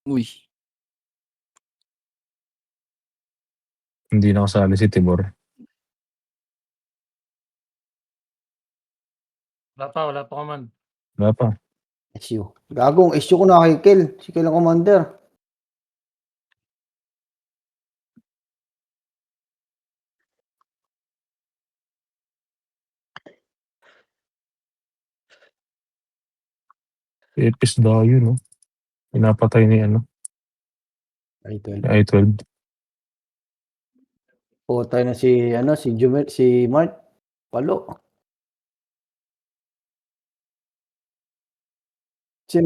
Uy. Hindi nakasali si Tibor. Wala pa command. Wala pa. SU. Gagong, SU ko na kay Kel. Si Kel ang commander. Epis dayo, no? Pinapatay ni Ay, 12. I-12. Potay na si Jumet, si Mart. Palo. Si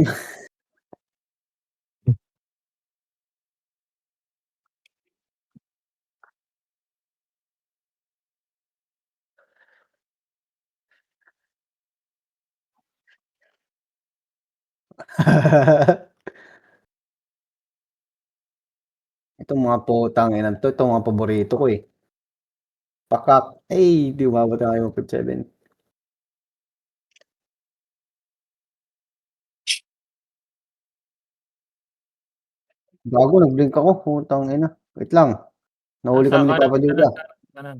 Itong mga putang ina to, itong mga paborito ko eh. Pakak. Ay, di umabot tayo 57. Gago, nag-blink ako. Putang ina. Wait lang. Nahuli kami ni Papa Duda. Kanan.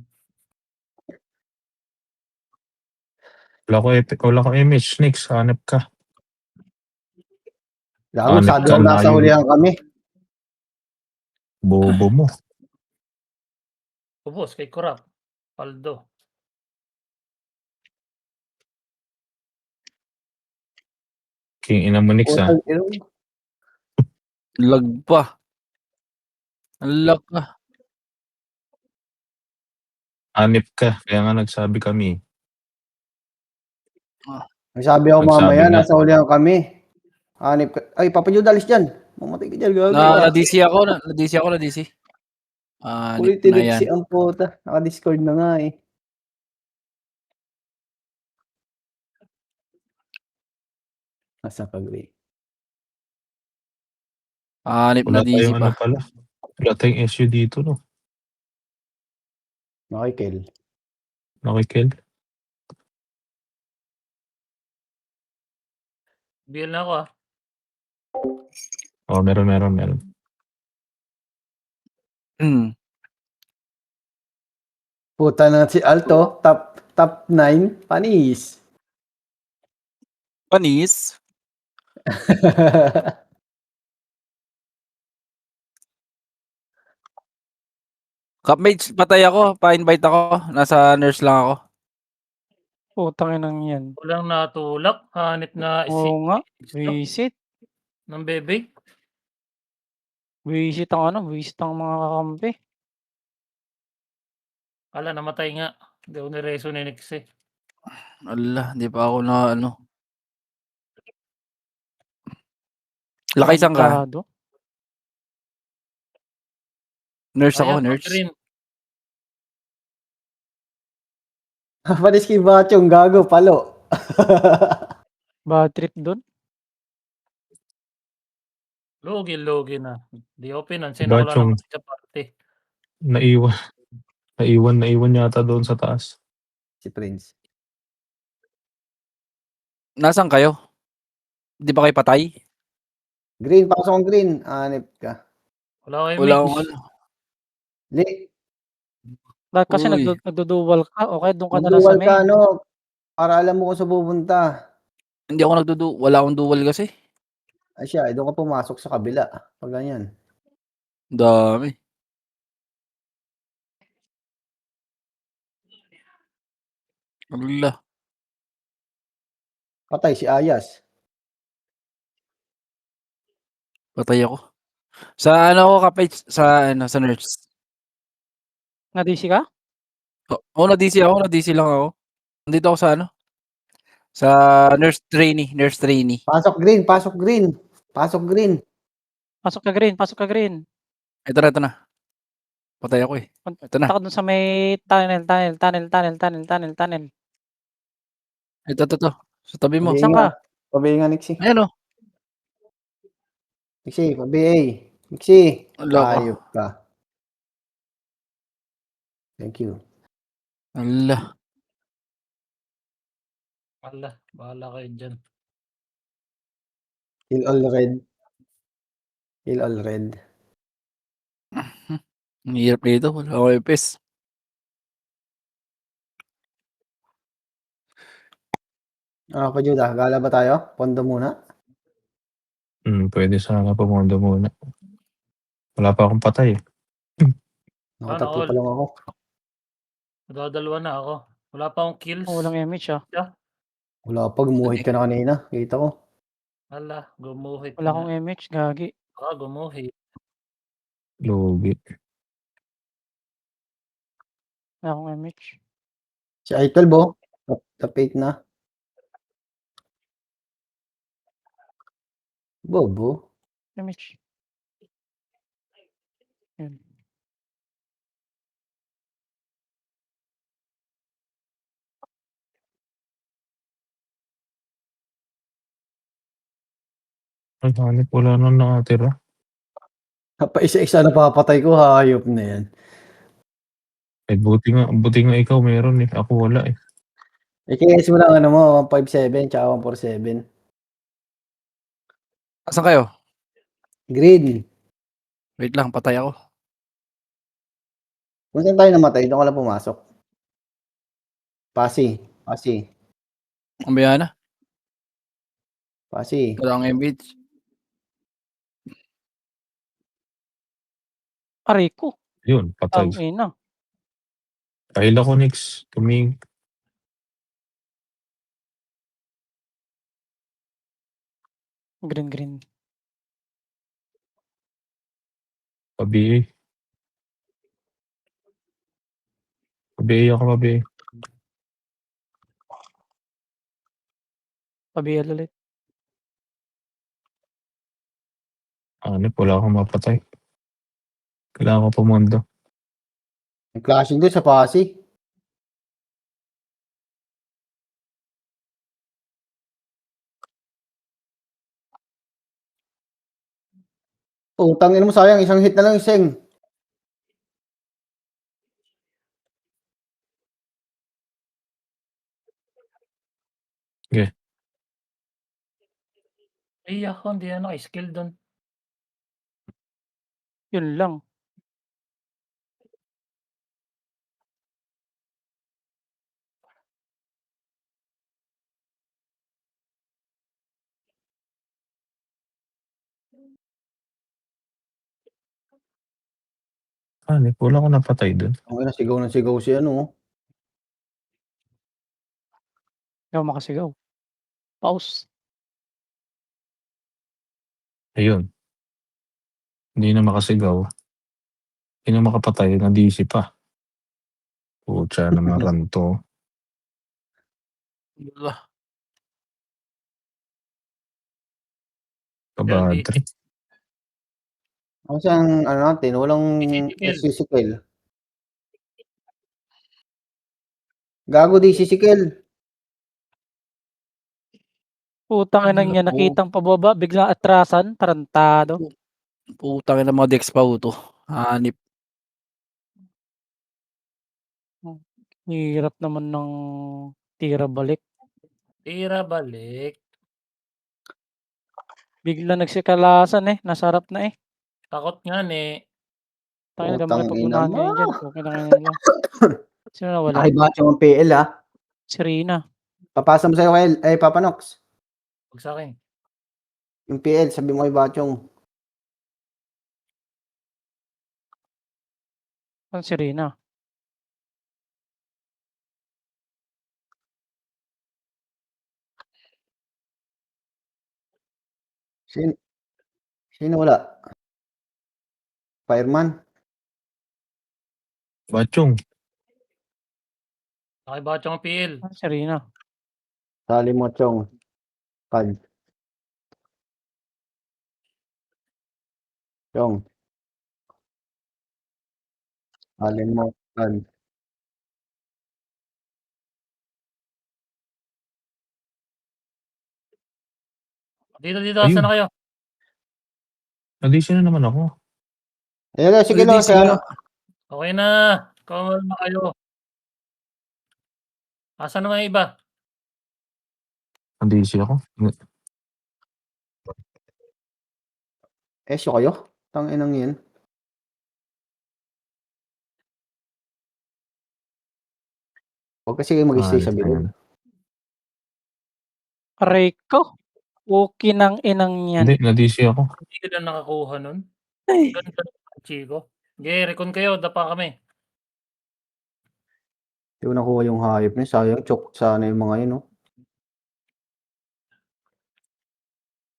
Wala ko image. Next, hanap ka. Gago, Hanip sabi ka, ko nasa layo. hulihan kami. Bobo mo. Ubos kay Kurap. Paldo. King ina mo, Nix, ha? Putang ina. Lag pa. Ang lag ka. Hanip ka. Kaya nga nagsabi kami. Sabi ako Nagsabi mamaya, nga. nasa hulihan kami. Hanip ka. Ay, Papa Duda, alis dyan. Mamatay ka dyan, gago. Na-DC ako. Na-DC. Nip Ulitin na yan. ang puta. Naka-discord na nga eh. Nasa pag-ray. Nip Wala na DC tayong pa. pala. Wala tayong SU dito, no? Okay, Kel. Nakikel. BL na ako ah. Oh, meron. Puta na si Alto. Top 9. Panis. Panis. Kapmates, patay ako. Pa-invite ako. Nasa nurse lang ako. Putang inang yan. Walang natulak. Hanip na Oo nga. Visit. ng bebe. Visit ang mga kakampi. Kala namatay nga. Hindi ako nireso ni Nix eh. Ala, di pa ako na ano. Lakay saan ka? Tarantado. Nurse ako, Ayan, nurse. green. Panis kay Bachong, gago, palo. Bad trip doon. Logi na. Di open. Sino ko lang Bachong. naman sa party. Naiwan yata doon sa taas. Si Prince. Nasaan kayo? Di ba kayo patay? Green, pasok ang green. Hanip ka. Wala kayo Wala mix. akong ano. Li, Dahil kasi Uy. nagduduwal ka. Okay, doon ka na lang sa magduwal ka, main. no? Para alam mo kung saan pupunta. Hindi ako wala akong dual kasi. Ay siya, doon ka pumasok sa kabila. Pag ganyan. Dami. Ala. Patay si Ayas. Patay ako. Sa ano ako kapage? Sa nurse. Na-DC ka? Na-DC lang ako. Nandito ako sa ano? Sa nurse trainee. Pasok green. Pasok green. Pasok ka green. Ito na. Patay ako eh. Ito na. Punta ka doon sa may tunnel. Ito. Sa tabi mo. Saan ka? Pabi nga, Nixie. Ayan o. Nixie, pabi. Nixie. Ala ka. Ayop ka. Thank you. Ala. Bahala kayo dyan. Kill all red. Kill all red. Ang hirap nito, wala akong FPS. Ano pa, Judah? Gala ba tayo? Pondo muna? Pwede sana pumondo muna. Wala pa akong patay. Nakatatlo all. pa lang ako. Nagdadalawa na ako. Wala pa akong kills. Oh, walang MH ah. Wala pa, gumuhit ka na kanina. Kita ko. Hala, gumuhit Wala na. akong MH, gagi. Gumuhit. Logi. Wala akong MH. Si I-12 oh. Top 8 na. Bobo. MH. Yun. Ay, hanip. Wala nang nakatira. Pa isa-isa na papatay ko, hayop na yan. Eh, buti nga ikaw meron eh. Ako wala eh. I-KS mo lang ano mo, 157 tsaka 147. Asan kayo? Green. Wait lang, patay ako. Kung saan tayo namatay, doon ka lang pumasok. Pasi. Mamaya na, Pasi. wala akong MH. Aray ko. Yun, patay. Ang ina. Kahil ako next. Green. Pabi. Ako. Pabiyal ulit. Hanip, wala akong mapatay. Kailangan ko pumondo. Ang clashing doon sa Pasi. Oh, tangin mo sayang, isang hit na lang iseng. Ay, ako, hindi na naka-skill doon. Yun lang. Hanip, wala akong napatay dun. Ang ina, sigaw ng sigaw si ano. Oh. Ikaw makasigaw. Pause. Ayun. Hindi na makasigaw. Hindi na makapatay. Na-DC pa. Pucha naman ranto. Wala. Kabad trip. Ang saan, ano natin, walang Physical. SCCL. Gago di sisikil. Putang ina niya, Naku. nakitang pababa, biglang atrasan, tarantado. Putang ina mga Dex pa uto. Hanip. Hirap naman ng tira balik. Tira balik. Bigla nagsikalasan eh, nasarap na eh. Takot nga eh. Tayo na Putang ina makipagbunahan mo. ngayon dyan. Okay na ngayon nila. Sino nawala? Nakibatch yung PL ah. Si Rina. Papasa mo sa'yo kay Papa Nox. Huwag sa akin. Yung PL, sabi mo kay Batchong. Saan si Rina? Sino wala? Fireman? Bachong. Nakibatch ang PL. Saan si Rina? Sali mo, Chong. Kad. Chong. Sali mo, Kad. Dito, Ayun. asan na kayo? Na-DC na naman ako. Ayan, sige lang, DC kaya nga. ano. Okay na. Kumalma kayo. Asan naman yung iba? Na-DC ako. Esyo kayo? Tanginang yan. Huwag kasi kayo mag-stay sa Ayos na bilog. yan. Aray ko. Okay ng inang yan. Hindi, na-DC ako. Hindi ka na nakakuha nun. Ay. Ganda ng Chico. Okay, recon kayo. Dapa kami. Hindi ko nakuha yung hayop niya. Sayang, chok sana yung mga yun, no?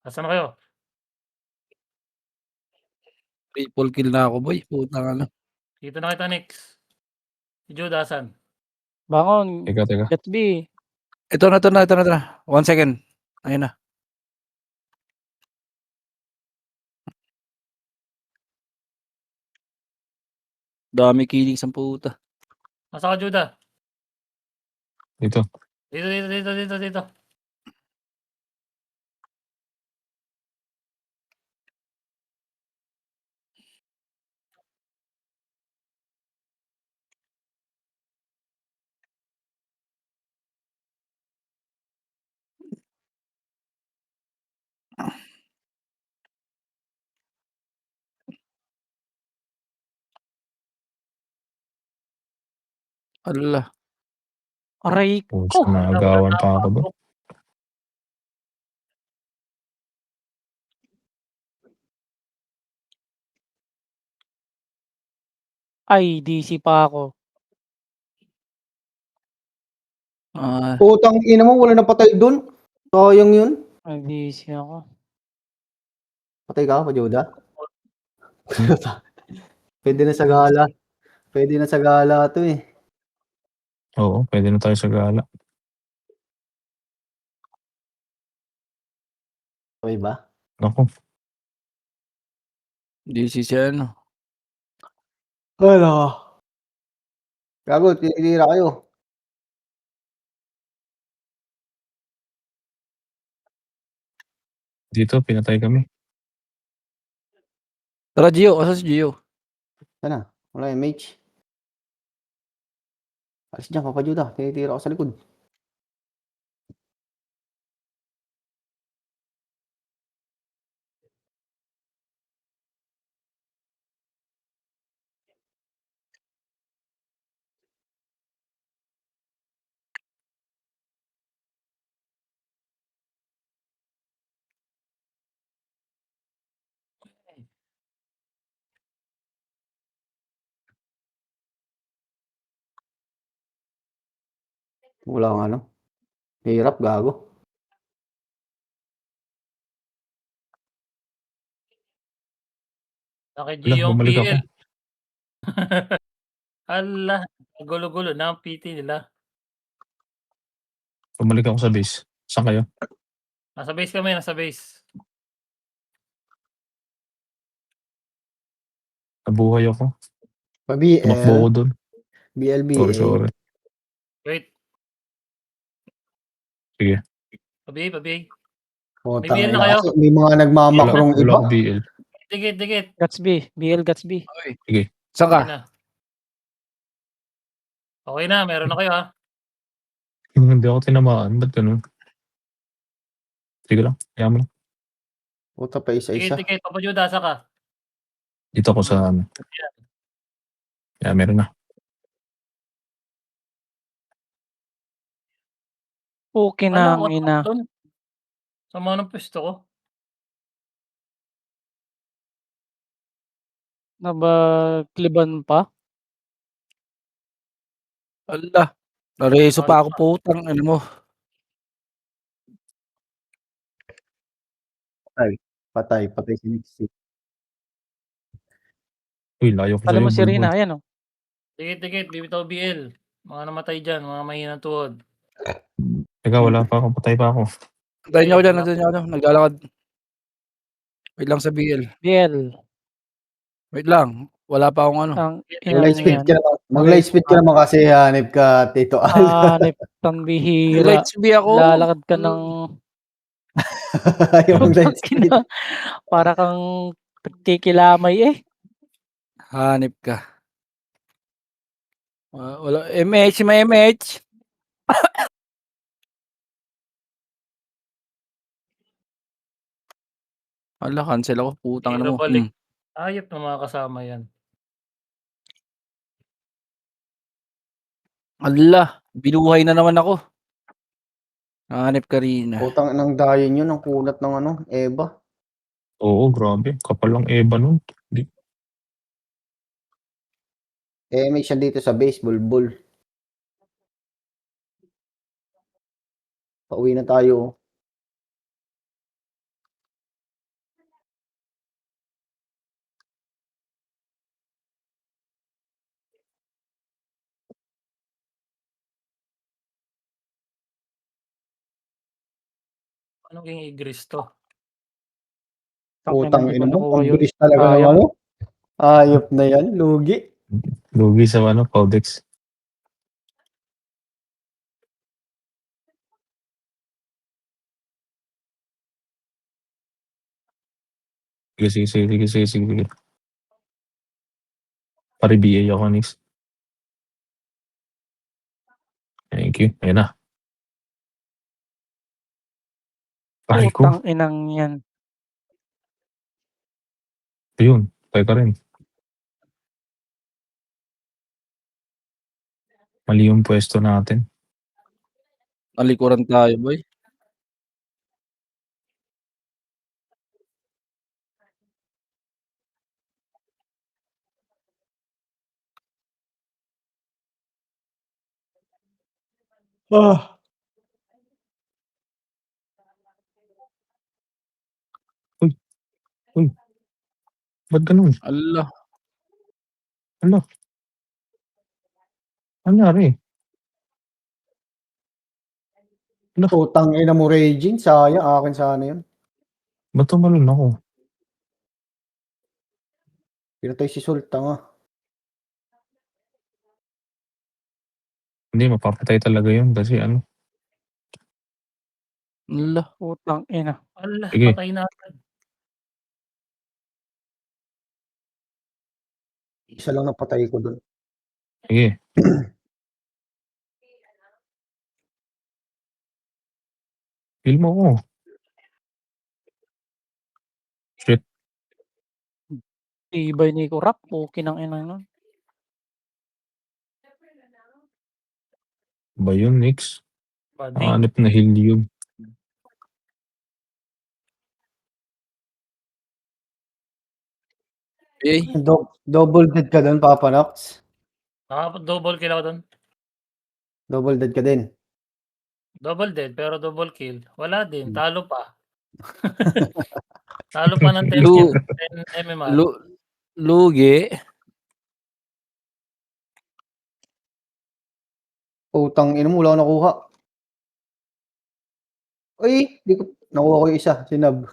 Asan na kayo? Triple kill na ako, boy. Putang ano. Dito na kita next. Si Jude, asan? Bangon. Teka. Gatsby. Ito na. 1 second. Ayun na. Dami killing sa puta. Asa ka, Jude? Dito. Dito. Ala. Aray Pusa, ko. naagawan pa ako doon. Ay, DC pa ako. Ah, Putang ina mo, wala na patay doon. Sayang yun. Ay, DC ako. Patay ka pa, Joda? Pwede na sa gala. Pwede na sa gala to eh. Oo, pwede na tayo sa gala. Okay ba? Ako, di si ano. Wala. Gago, tinitira kayo. dito, pinatay kami. Tara, Gio. Asa si Gio? Sana, wala yung mage. Alis dyan, Papa Joda. Tinitira ko sa likod. Wala nga ano. Hirap, gago. Laki Wala, G yung bumalik ako. PL. Ala, gulo-gulo na ang PT nila. Bumalik ako sa base. Saan kayo? Nasa base kami, nasa base. Nabuhay ako. Pa-BL. Tumakbo ko doon. BLBA. Sorry. Wait, Sige. pabi. Putang May BL na ina kayo? kasi may mga nagmamakrong Wala iba. ako BL. Dikit. Gatsby. BL Gatsby. Saan ka? Okay na. Okay na, meron na kayo ha. Hindi ako tinamaan. Ba't ganun? Sige lang. Kaya mo lang. Puta pa isa-isa. Dikit. Papa Jude, asa ka? Dito ako sa ano. Kaya meron na. Okay Wala, ng ina. doon. Sama ng pwesto ko. Nabakliban pa. Ala. Nareso pa ako, putang. Ano mo? Patay si Nixie. Uy, layo ko Alam sa'yo. mo si Rina. Bulbul. Ayan o. Dikit, bibitaw BL. Mga namatay dyan, mga mahinang tuhod. Teka, wala pa ako. Patay pa ako. Antayin niyo ako dyan. Naglalakad. Wait lang sa BL. BL. Wait lang. Wala pa akong ano. Ang Mag-light inang speed yan. ka naman. Mag-light speed ka naman kasi hanip ka, Tito Al. Hanip kang bihira. Lights B ako. Lalakad ka ng Yung mag-light speed. para kang nagkikilamay eh. Hanip ka. Wala. MH, may MH. Hala, cancel ako, putang Hindi ina na mo. balik. Hayop ng mga kasama yan. Hala, binuhay na naman ako. Hanep ka rin. Putang inang dayon yun, ang kulat ng ano, Eva. Oo, grabe. Kapal lang Eva nun. May siya dito sa baseball ball. Pauwi na tayo. Anong king igris to? Putang Hindi ko ina mo, nakuha ang yun. bilis talaga ng Sayang. ano. Ayop na yan, lugi. Lugi sa Codex. Sige. Pari-BA ako, Nix. Thank you. Ayun na. Pare ko. Putang inang yan. Ayun. Tayo ka rin. Mali yung pwesto natin. Nalikuran tayo, boy. Ba't ganun? Hala, Ano nangyari? Putang ina mo, Regine. Sayang, akin sana yun. Ba't tumalon ako? Pinatay si Sulta nga. Hindi, mapapatay talaga yun kasi ano. hala. Putang ina. Ala, Sige. patay na agad. Isa lang napatay ko dun. Sige. Feel mo ko. Shit. Ibay ni Kurap. Okay ng ina nun. Ba yun, Nix? Bading. Hanip na helium. Eh, Double dead ka dun, Papa Nox. Double kill ako doon. Double dead ka din. Double dead, pero double kill. Wala din, talo pa. Talo pa ng 10 Lu- 10 MMR. lugi. Putang ina mo, wala akong nakuha. Uy, nakuha ko yung isa, sinab.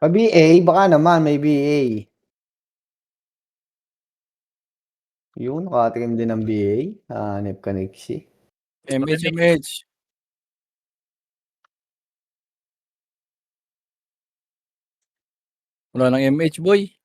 BA, baka naman may BA. Yun, nakatikim din ng BA. Hanip ka, Nixie. MH. Wala nang MH, boy.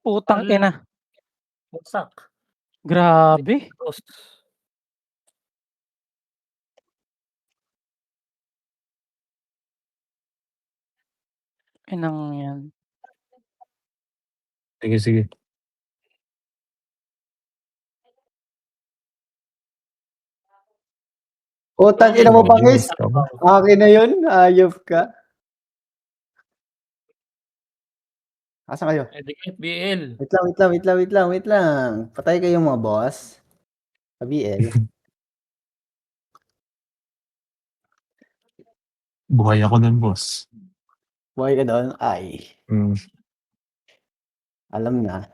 Putang ina. Buksak. Grabe. Inang yan. Sige. Putang ina mo, Pangis. Tama. Akin na yun, ayop ka. Asan kayo? Edicate BL. Wait lang. Patay kayo mga boss. Sa BL. Buhay ako nun, boss. Buhay ka doon? Ay, alam na.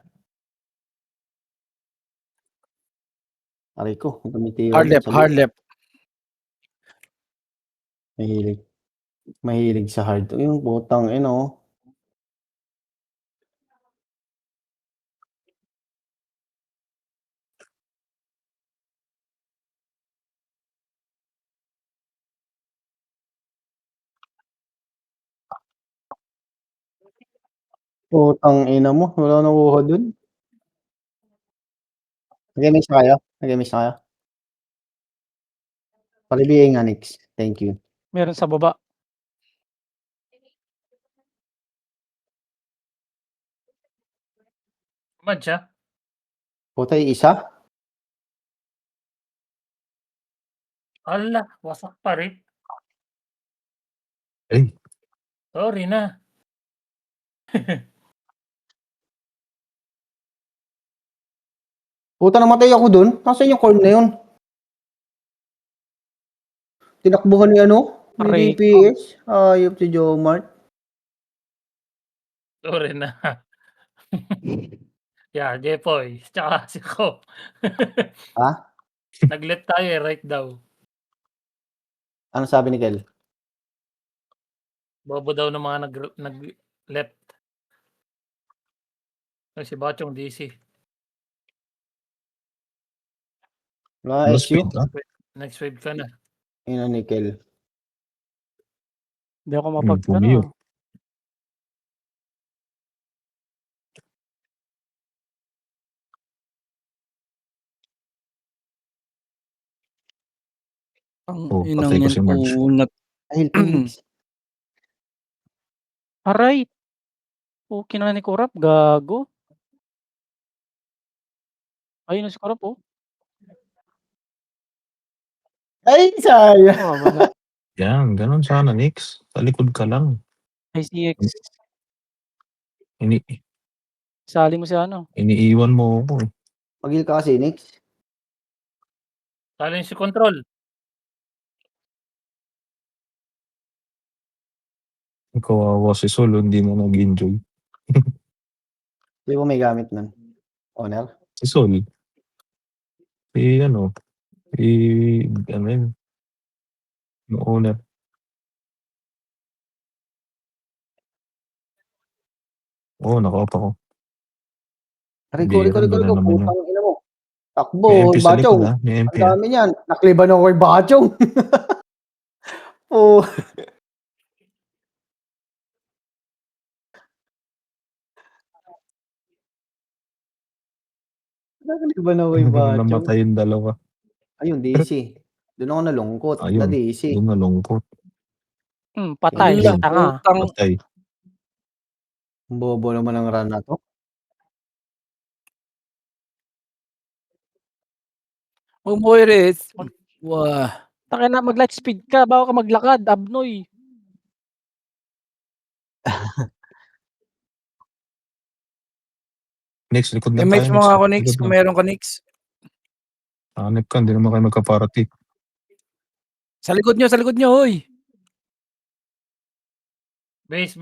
Aray ko, gumiti yun. Hard left. Mahilig. Mahilig sa hard. Yung putang ina, oh. Putang ina mo, wala nakuha dun. Nag-MX na kayo? Nag-MX na kayo? Paki-BA nga, Nix. Thank you. Meron sa baba. Mad siya. Puta, yung isa? Ala, wasak pa rin. Ay, Sorry na. Puta, namatay ako dun. Nasaan yung corn na yun? Tinakbuhan ni ano? Ni Aray ko. DPS. Ayop si Jomart. Sorry na. Yeah, Jepoy. Tsaka si Ko. Ha? Nag-let tayo eh, right daw. Ano sabi ni Kel? Bobo daw ng mga nag-left. Ay, si Bachong DC. Wala, no SU? speed, ah. Next wave ka na. Ina ni Kel. Hindi ako mapag Pumiyo. ano. Ang Oh, inang patay ko yan, si Marge. unat. Dahil Phoenix. Aray! Okay na ni Kurap, gago. Ayun na si Kurap, oh. Ay, sayang. Wala. Yan, ganun sana, Nix. Sa likod ka lang. ICX. Sali mo si ano. Iniiwan mo ako, eh. Mag-heal ka kasi, Nix. Talent si Control. Kawawa si Sol, hindi mo nag-enjoy. Di ba may gamit nun? Honor? Si Sol. Ano yun, yung owner. Oo, naka-off ako. Rico, Bira, doon na naman yun. putang ina mo. May Takbo, MP sa likod, Bachong. ah. May MP, Ang dami niyan. Nakliban ako kay Bachong. Oh. Nakliban ako kay Bachong. Namatay yung dalawa. Ayun, DC. Doon ako nalungkot. Na Ayun, DC. doon nalungkot. Patay Ala, si tanga. putang. Patay. Bobo naman ang run na to. Umuwiris. Wah. Tangina, mag-light speed ka bago ka maglakad, Abnoy. Next, likod lang MX tayo. mo nga ako, Likod Nix, kung lang. meron ka, Nix. Hanip ka, hindi naman kayo magkaparati. Sa likod nyo, hoy. Base.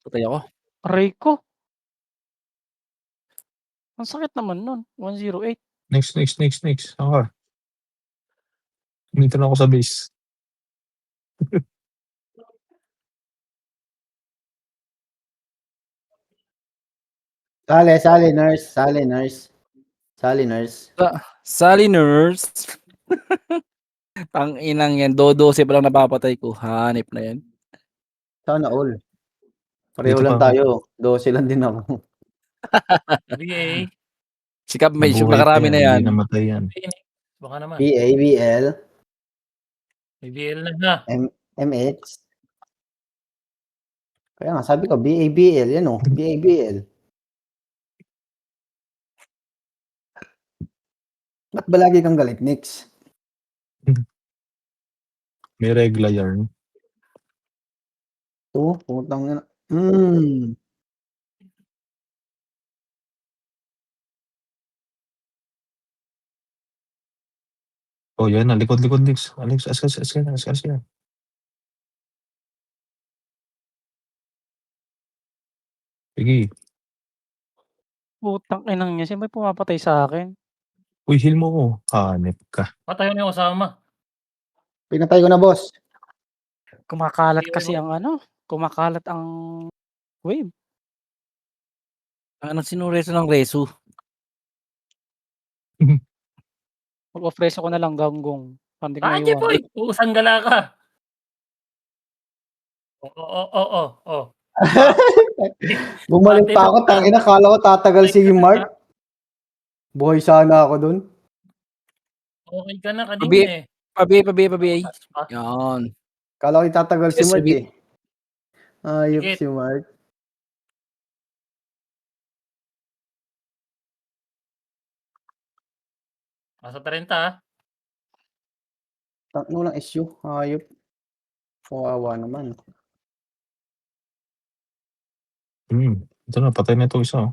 Patay ako. Aray ko. Ang sakit naman nun. 108. Next. Saan ka? Dito na ako sa base. Sali, nurse. Sally Nurse. Tang inang yan. 12 pa lang napapatay ko. Hanip na yan. Sana all. Pareho Dito lang pa ako. tayo. 12 lang din ako. BA. Si Cap may shoot Nabuhay pa nakarami na yan. Hindi namatay yan. Baka naman. BA, BL, May BL na. MX. Kaya nga, sabi ko, BA, BL. Yan o. BA, BL. Ba't ba lagi kang galit, Nix? May regla yarn. Oo, putang ina. Oh, yan na. Likod, Nix. Alex, askas yan. Sige. Putang inang niya. Sino ba pumapatay sa akin? Uy, heal mo ko. Hanep ka. Patay na yung kasama. Pinatay ko na, boss. Kumakalat Iwan kasi mo. ang kumakalat ang wave. Anong sinureso ng reso? Mag-o-preso ko na lang ganggong. Para hindi ko Jeff maiwan. boy! Uusang gala ka. Oo. Bumalik Pati pa na ako, tangina, kala ko tatagal si Mark. Buhay sana ako dun. Okay ka na Pabi, kanina eh. pabi. Ah, Yan. Kala ko tatagal si Yes, Mark sabi- eh. Ayop Dikit. si Mark. Nasa 30 ah. Tangino lang issue. Ayop. Kawawa naman. Ito na, patay na ito isa. Oh.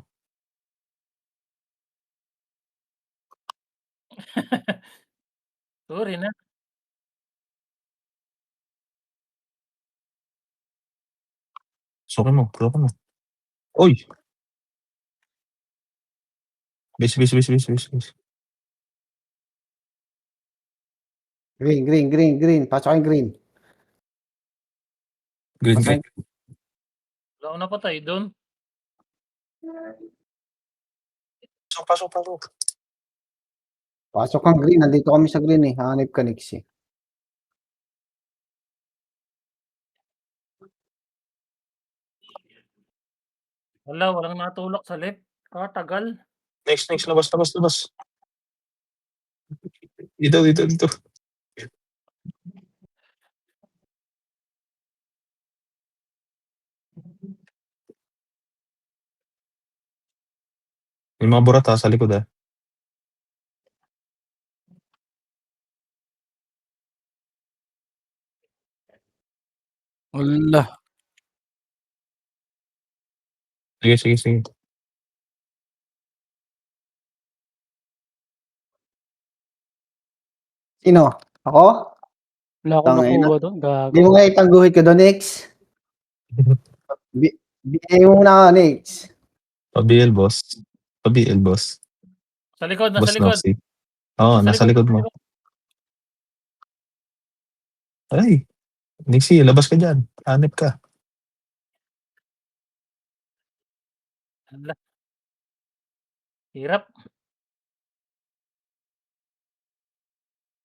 Sorry na. Sukin mo. Uy! Base. Green. Pasok yung green. Green. Pasok. Wala ko napatay doon. Pasok. Pasok kang green. Nandito kami sa green eh. Hanip ka, Nix eh. Walang natulak sa left. Tagal. Next. Labas. Dito. May mga burata sa likod ah. Wala. Sige. Sino? Ako? Wala akong Tangina. nakuha doon. Di mo Gago. nga itangguhit ka doon, Nix. Bigay mo na, Nix. Pa-BL boss. Sa likod, Boss nasa likod. Noxy. Oo, nasa likod mo. Ay, Nixie, labas ka dyan. Hanip ka. Hala. Hirap.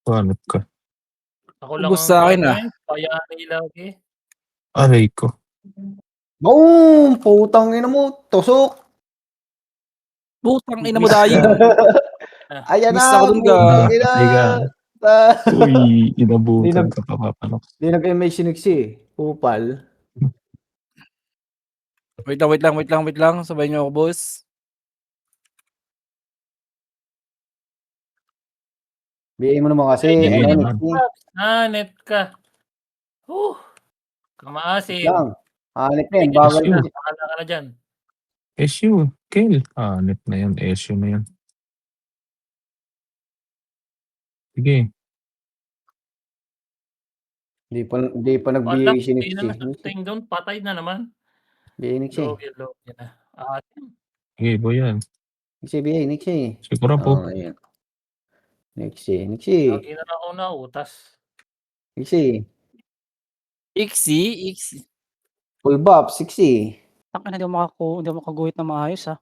Hanip ka. Ako lang Ubus sa akin, ah. Payani lagi. Aray ko. Boom! Putang ina mo. Tusok. Putang ina mo dayo. Ayan Miss na. ako dun, Putang ina. Teka. Uy, inabutan ka pa papanok. Di nag-MA si Nix eh. Upal. Wait lang. Sabay niyo ako, boss. Bigay mo naman kasi. Bigay Ano, naman. Nix? Net ka. Kamaasim. Lang. Hanip na yan. Bagal SU. na. Bahala ka na dyan. SU. Kill. Hanip na yan. SU na yan. Sige. Di pa Wala. nagbigay si Nix Hindi eh. na nakating doon. Patay na naman. Bigay Nix eh. Logi na. Sige, boy yan. Nix eh, bigay Nix eh. Siguro po. Ayan. Nix eh. Lagi na ako nautas. Nix eh. Ixi. Full buff. 60. Tangina, hindi ako makaguhit na maayos ah.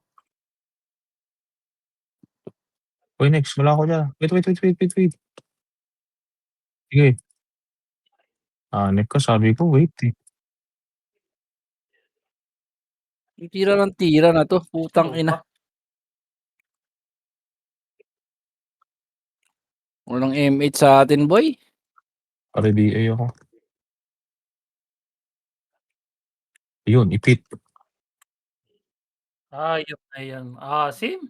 Uy, next. Wala ako dyan. Wait. Sige. Hanip ka. Sabi ko, wait eh. Tira na to. Putang ina. Walang M8 sa atin, boy. RBA ako. Yun, ipit. Ayop na yan. Asim?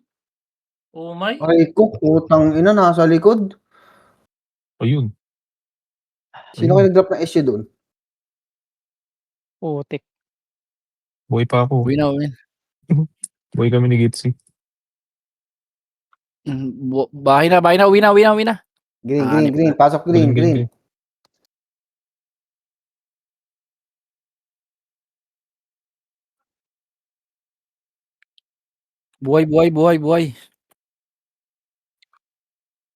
Umay? Ay ko. Putang ina. Nasa likod. Ayun. Sino kayo nag-drop ng issue doon? Putik. Buhay pa ako. Win. Buhay kami ni Gitsi. Bahay na. Uwi na. Green. Pasok green. Buhay.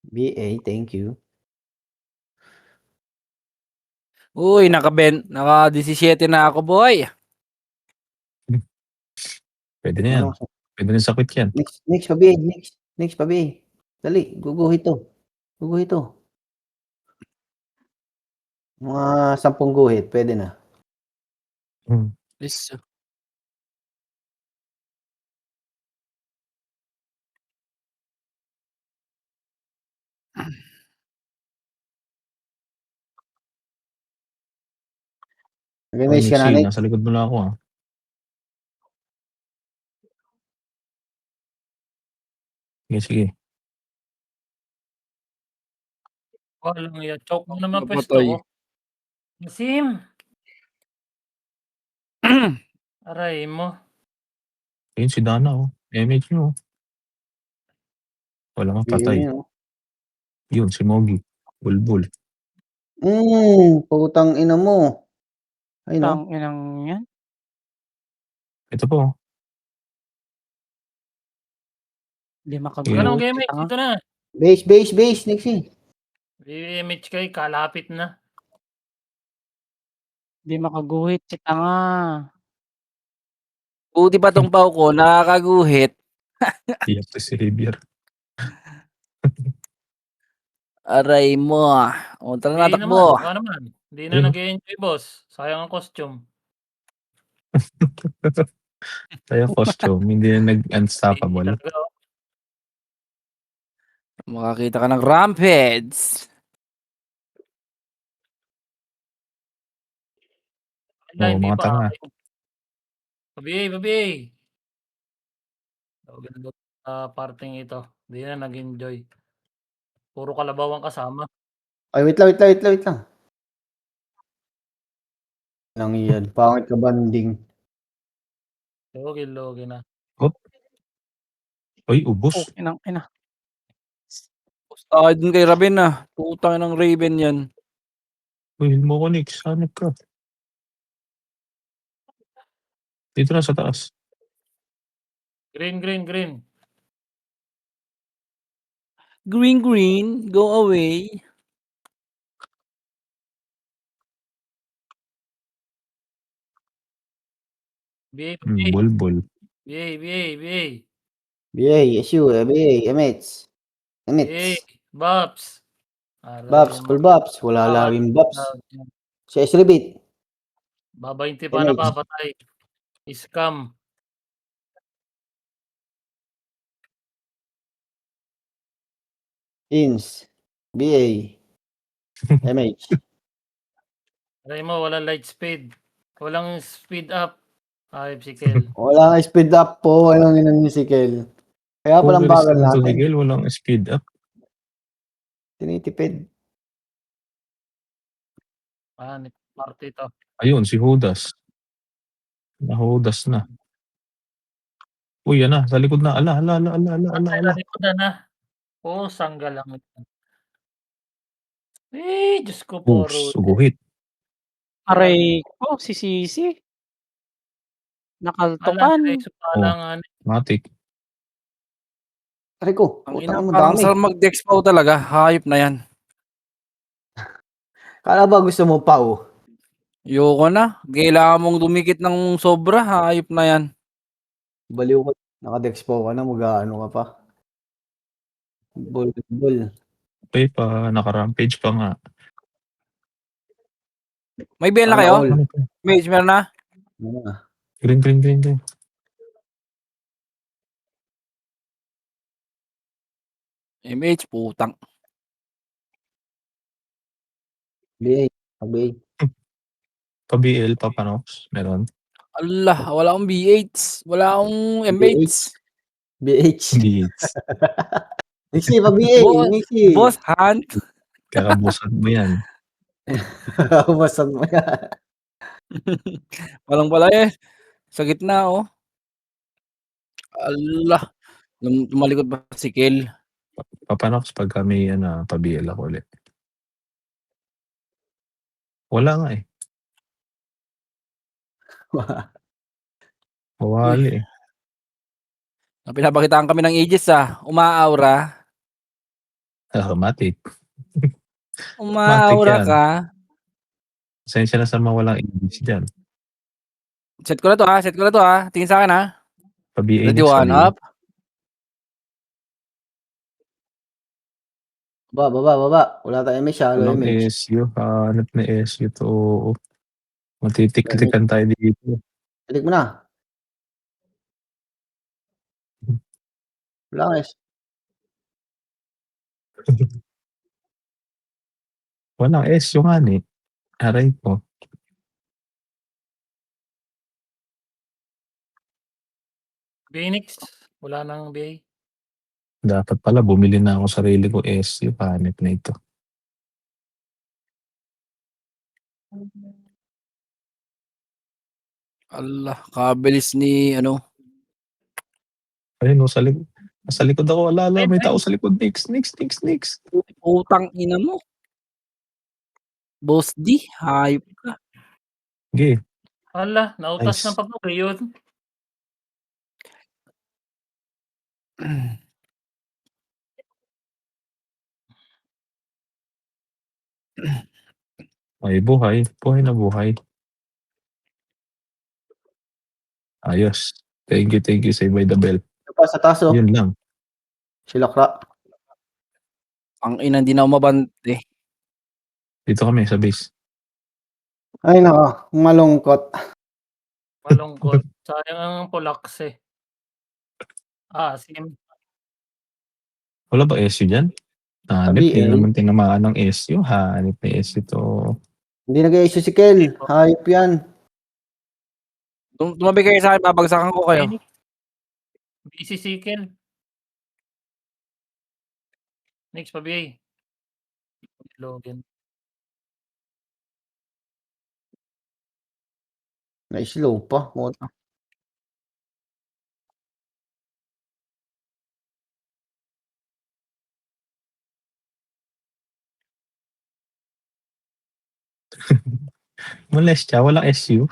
BA, thank you. Uy, naka-17 na ako, boy. Pwede na yan. Ano? Pwede na sakit yan. Next pa, BA. Next pa, BA. Dali, guguhit to. Guguhit to. Mga 10 guhit, pwede na. Hmm. Please. Okay, Nag-nice ka na, Nixie, Nick. nasa likod mo lang ako ah. Sige. Walang yan. Choke mo naman pwesto Napatay. ko. Masim. Aray mo. Ayun si Dana oh. MH nyo. Wala nga patay. Yun, Yun, si Mogi. Bulbul. putang ina mo. Ay, no? Tang inang yan. Ito po. oh. Hindi Ganun makaguhit si game tanga. dito na. Base, Nixie. BMH kayo, kalapit na. Hindi makaguhit si tanga. Buti pa tong pau ko, nakakaguhit. Iyak to si Javier. Aray mo. O, tara na, Hindi naman. takbo. Baka naman. Hindi na Ayun. nag-enjoy, boss. Sayang ang costume. Kaya costume, hindi na nag-unstoppable. Hindi talaga, oh. Makakita ka ng rampage. Wala, Oo, hindi mga pa. tanga. Babi. Ganda sa parting ito. Hindi na nag-enjoy. Puro kalabaw ang kasama. Ay, wait lang. Lang yan. Pangit ka banding. Logi na. Uy, ubos. Oh, inang ina. Basta dun kay Raven na. Putang ng Raven yan. Uy, mo ko Nix. Hanap ka. Dito na sa taas. Green. Green, go away. BA. Bulbul. BA. BA, SU, BA, MH. BA. Babs. Babs, full Babs. Wala lawing Babs. Si Esribit. Babainti pa na MH. papatay. Scam. Ins. BA. MH. Aray mo, walang light speed. Walang speed up. Ayop si Kel. Wala nga speed up po. Walang inang musical. Kaya palang bagal Oversteam to natin. Miguel, walang speed up. Tinitipid. Party to. Ayun, si Judas. Nahudas na. Uy, yan na. Sa likod na. Ala. Sa na. Sangga lang. Diyos ko po, Push, uguhit. Aray ko, si Sisi. Nakaltukan. Matik. Aray ko. Ang Putang ina, mo parang dami. sarap mag-dexpo talaga. Hayop na yan. Kala ba gusto mo pa oh? Yoko na. Kailangan mong dumikit ng sobra. Hayop na yan. Baliw ko. Naka-dexpo ka na. Mag-ano ka pa. Ball. Okay pa, naka-rampage pa nga. May bell na Sana kayo? all. Mage, meron na? Ano na? Green. MH, putang. BA. Pa-BL, Papanox, meron. Allah, wala akong BH. Wala akong MH. BH. Beats. Nixie, pa BA. Nixie. Boss Hunt. Kakabusan mo yan. Umasan mo yan. Walang pala eh. Sa gitna, oh. Allah. Tumalikod pa si Kel. Papanox pag kami pa-BL ako ulit. Wala nga eh. Mawali eh. Pinapakitaan kami ng Aegis, Umaaura. Matic. Umaura yan. ka. Pasensya na sa mga walang English dyan. Set ko na 'to, set ko na 'to, tingin sa'kin, Pa-BA Ready, next, 1 pa-BA. up. Baba. Wala tayong may shallow Walang image. SU. Hanap na SU to. Matitik-tikan tayo dito. Balik mo na. Wala nga eh. Walang SU nga ni. Aray ko. Phoenix, wala nang BA. Dapat pala bumili na ako sarili ko SU. Hanap na ito. Allah, kabilis ni ano. Ayun, sa likod. Sa likod ako. Ala, Ay, may ay. tao sa likod. Next. Putang ina mo. Boss D, hayop ka. Okay. Hala, nautas Nice. ng papuri yun. Ay, buhay. Buhay na buhay. Ayos. Thank you. Save by the bell. Ito pa sa taas oh. Yun lang. Silakra. Ang ina, hindi na ako mabante. Dito kami sa base. Ay nako, malungkot. Malungkot. Sayang ang Polax eh. Sim. Wala ba SU dyan? Hanip, Sabi, di eh. naman tinamaan ng SU. Hanip na SU to. Hindi nag-issue si Kel. Hayop yan. Tumabi kayo sa akin, babagsakan ko kayo. Phoenix. BC Sikel. Next pa BA. Logan. Na-slow pa. Puta. Molestya, walang SU.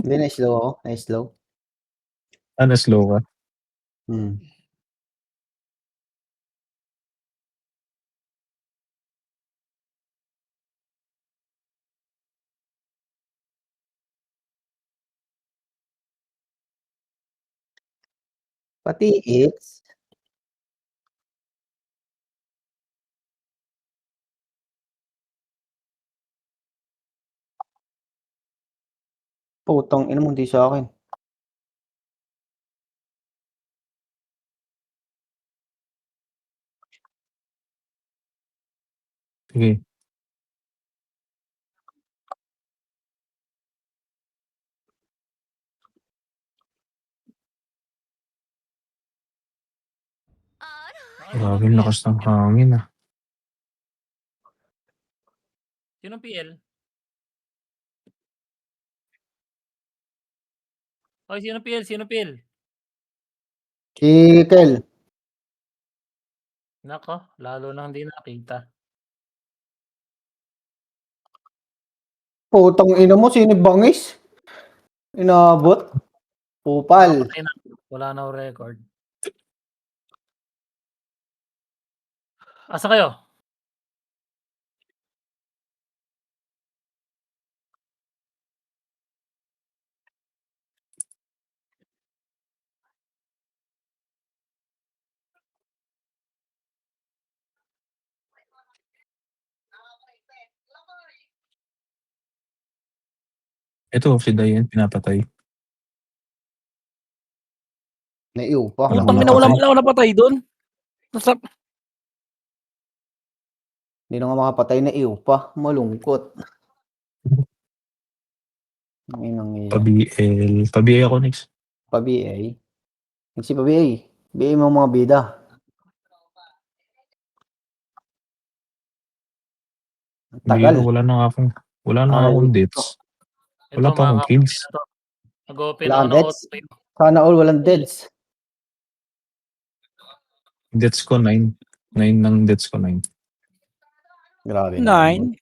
Hindi na-slow ako. Na-slow. Slow ka. Pati hits. Putang ina mo, hindi sa akin. Sige. Grabe yung lakas ng hangin ah. Sinong PL? Oy, sino PL? Si Kel. Nako, lalo nang hindi nakita. Putang ina mo, sino bangis? Inabot. Pupal. Patay na. Wala na record. Asa kayo? Ito, si Dayan, pinapatay. Naiw pa. Wala Putang akong ina, wala napatay. man ako napatay doon. Hindi na nga makapatay, naiw pa. Malungkot. Ay nang iya. Pa-BA ako next. Pa-BA. Si pa-BA. BA mo mga bida. Tagal. Biro, wala na akong deaths. Wala Ito, pa akong mga kills. kapatid na to. Nag-open Wala ako kang ng deaths? auto. Sana all walang deads. Deaths ko 9. 9 ng deaths ko 9. Grabe 9. naman.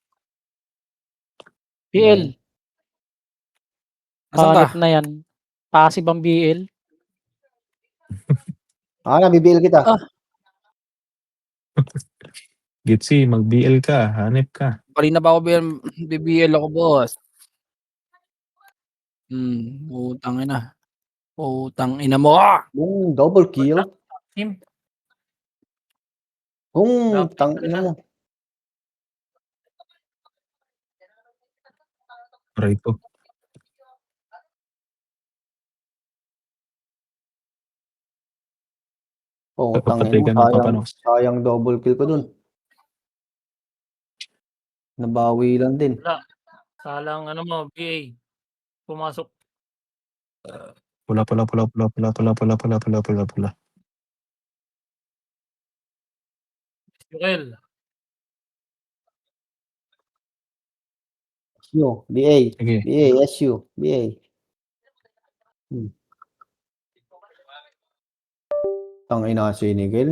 BL. Asan ka? Hanip na yan. Passive ang BL. Nabibil kita. Ah. Gitsi, mag-BL ka, hanip ka. Kanina pa ako BBL ako, boss. Putang ina. Putang ina mo! Yung double kill. Team. Kung Grabe tangina talaga. mo. Aray ko. Oh, Papatay tangina mo. ka ng Papa Nox. Sayang double kill ko dun. Nabawi lang din. Wala. Salang ano mo, BA. Pumasok. Pula. Yukel. SU, BA. Sige. BA, SU, BA. Tangina si Nigel.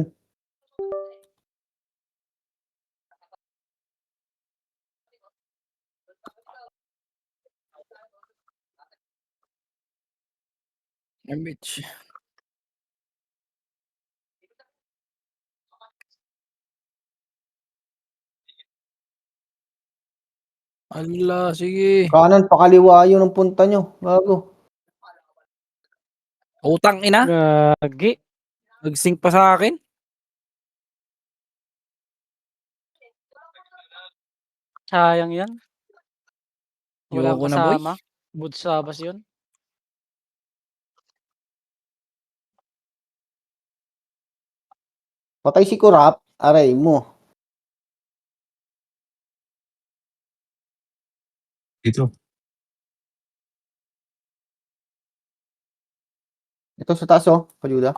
Bitch. Ala, sige. Kanan, pakaliwa yun ang punta nyo. Gago. Utang ina. Gagi. Nag-sync pa sa akin. Sayang yan. Walang Ayoko na, boy. kasama. Budsabas yun. Patay si Kurap. Aray mo. Dito. Ito sa taas oh. Kajuda.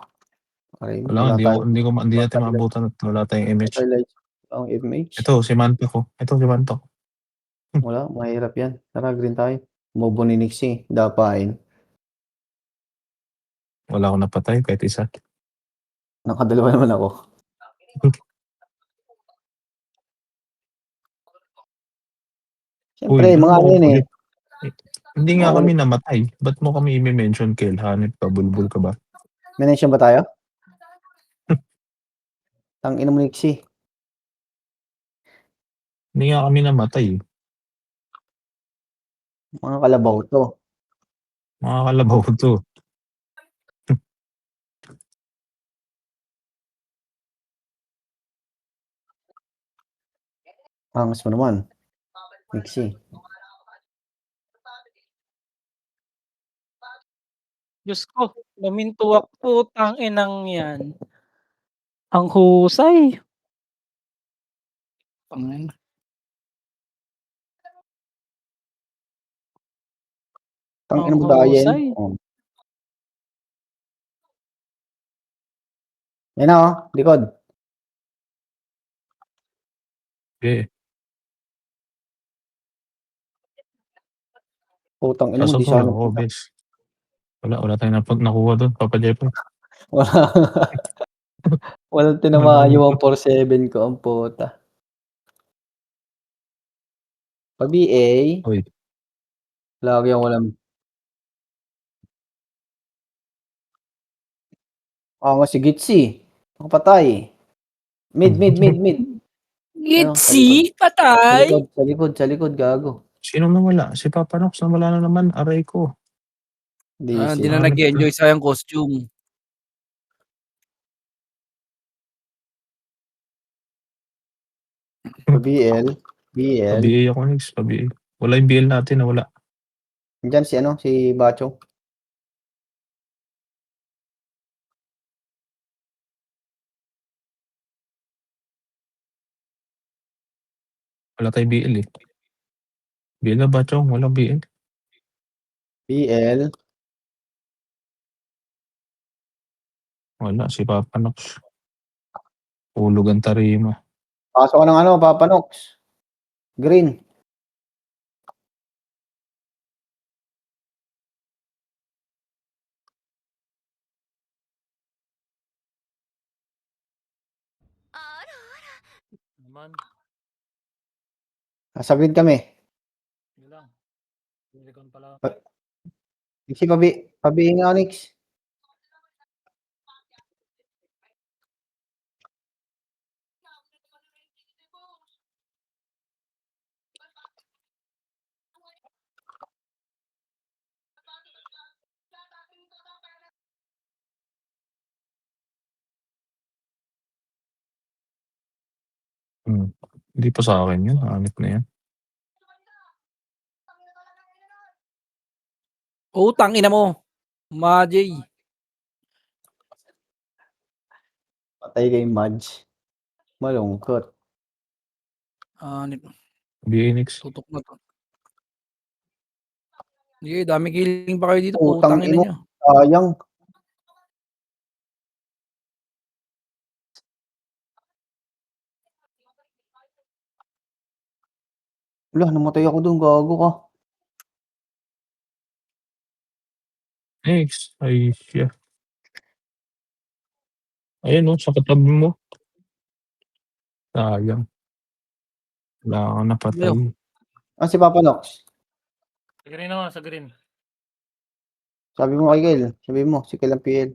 Aray mo. Wala, Wala tayo. hindi natin maabutan at wala tayong image. Highlights. Ang image. Ito, si Mantok ko. Ito, si Mantok. Wala. Mahirap yan. Tara, green tayo. Mobo ni Nixie. Dapain. Wala akong napatay, kahit isa. Nakadalawa naman ako. Siyempre, Uy, mga ano yun eh. Hindi nga Oo. kami namatay. Ba't mo kami i-mention, Kel? Hanip ka, bulbul ka ba? Mention ba tayo? Tangina mo Nixie. Hindi nga kami namatay. Mga kalabaw to. Mga kalabaw to. Angas mo naman. Nixie. Diyos ko. Lumintuwak putang inang yan. Ang husay. Pangin. Tangina Ang mo dayen. husay. Oh. Yan na oh. Likod. Okay. Putang ina mo. Pasok Di mo sana. lang ako, bes. Wala tayong nakuha doon, Papa Jepoy. Wala. Walang tinamaan yung 147 ko ang puta. Pag BA, Uy, lagi ang walang. Nga si Gitsi. Nakapatay. Mid. Ano, sa Gitsi, patay. Sa likod, gago. sino nawala? Si Papa Nox nawala na naman, aray ko. Hindi DC. na nag-enjoy sayang costume. BL. Pa-BA ako, Nix. Pa-BA. Wala yung BL natin, wala. Diyan si ano, si Bacho. Wala tayong BL eh. BL na ba, Chong? Walang BL. BL. Wala, si Papa Nox. Hulog ang tarima. Pasok ko ng ano, Papa Nox. Green. Naman. Nasa green kami. Yun lang. Silicon pala. Nixie, pabi nga, Nix. Hindi pa sa akin yun, hanip na yan. Utang ina mo. Majay. Patay kay Madge. Malungkot. BA next. Tutok na to. Sige, dami killing pa kayo dito. Utang Putang ina ino. nyo. Sayang. Wala, namatay ako doon. Gago ka. Next. Ay, siya. Ayun, sa katabi mo. Sayang. Wala ka napatay. Si Papa Nox. Sa green ako, sa green. Sabi mo kay Kyle. Sabi mo, si Kyle ang PL.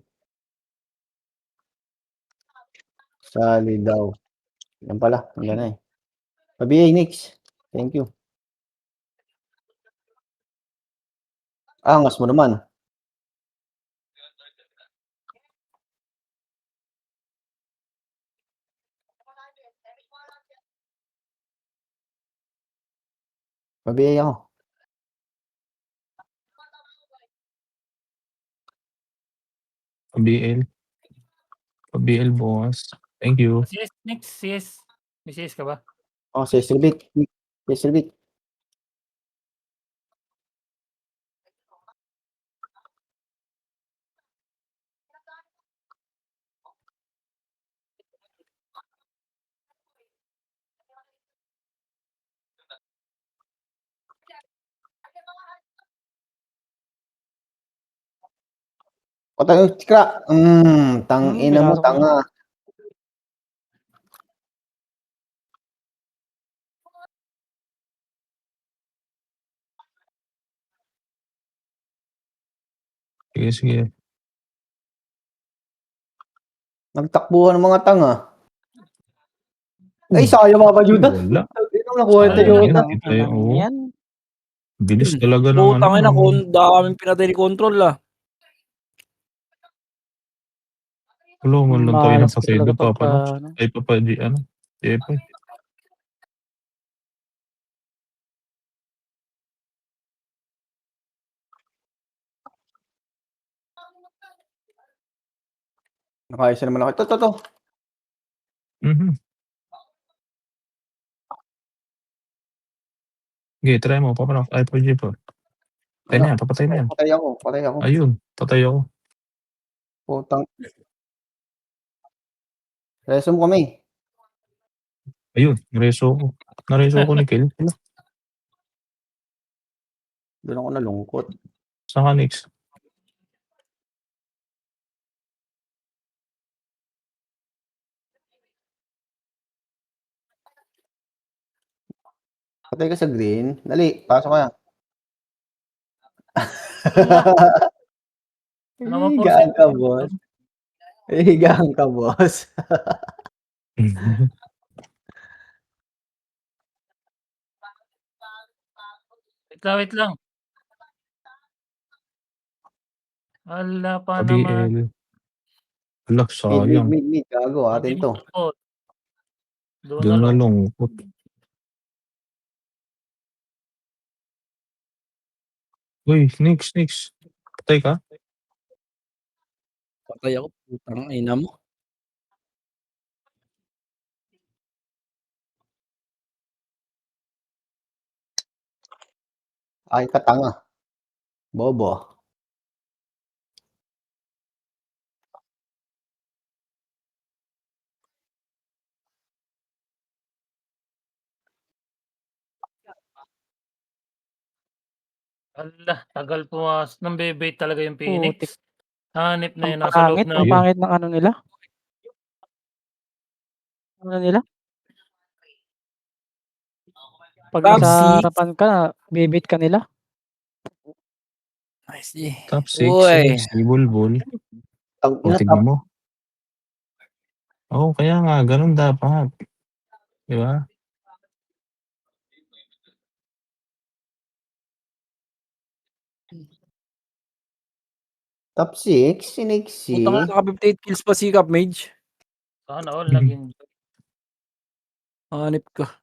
Sali daw. Yan pala. Yan na eh. Sabi Nix. Thank you. Angas mo naman. Mabiyay ako. PBL boss. Thank you. CS, next, CS. May CS ka ba? Oh, si Silvit. Si Silvit. Patay, tikra. Tang ina mo, pinasok tanga. Sige. Nagtakbuhan ng mga tanga. Ay, sayang mga pajuda. Wala. Ito nakuha Sayang tayo. yan. Ang Kita inang oo. yan. Bilis talaga ng ano. Putang ina. Daming pinatay ni Control ah. Wala man lang tayo Malas ka napatay talaga doon, Papa pagka, Nox. ano. Ay, Papa G, ano? Jepoy. Nakaisa naman ako. Ito. Okay, try mo, Papa Nox. Ay, Papa G po. Patay na yan, papatay na yan. Patay ako. Ayun, patay ako. Putang. Resume kami. Ayun, nareso ko. Nareso ko ni Kel. Doon ako nalungkot. Saan ka next? Patay ka sa green. Dali, pasok ka. Ano mo po? Higaan ka, boss. Higaan ka, boss. Wait lang. Ala pa naman. PBL. Alak, sayang. Mid. Gago, atin to. Doon Doon na lungkot. Uy, next. Patay ka? Patay ako. Putang ina mo. Ay, katanga. Bobo. Ala, tagal pumasok. Nambebait talaga yung Putik. Phoenix. Hanip na Ang yun. Nasa loob pangit. na. Ang pangit ng ano nila. Pag Top nasa six. harapan ka, bibit ka nila. Nice. Yeah. Top 6. Uy. Si Bulbul. Ang O, tignan mo. Oo, kaya nga, ganun dapat. Di ba? top 6, si Nixie. Putang ina, naka 58 kills pa si Cap Mage. Sana all naging Hanip ka.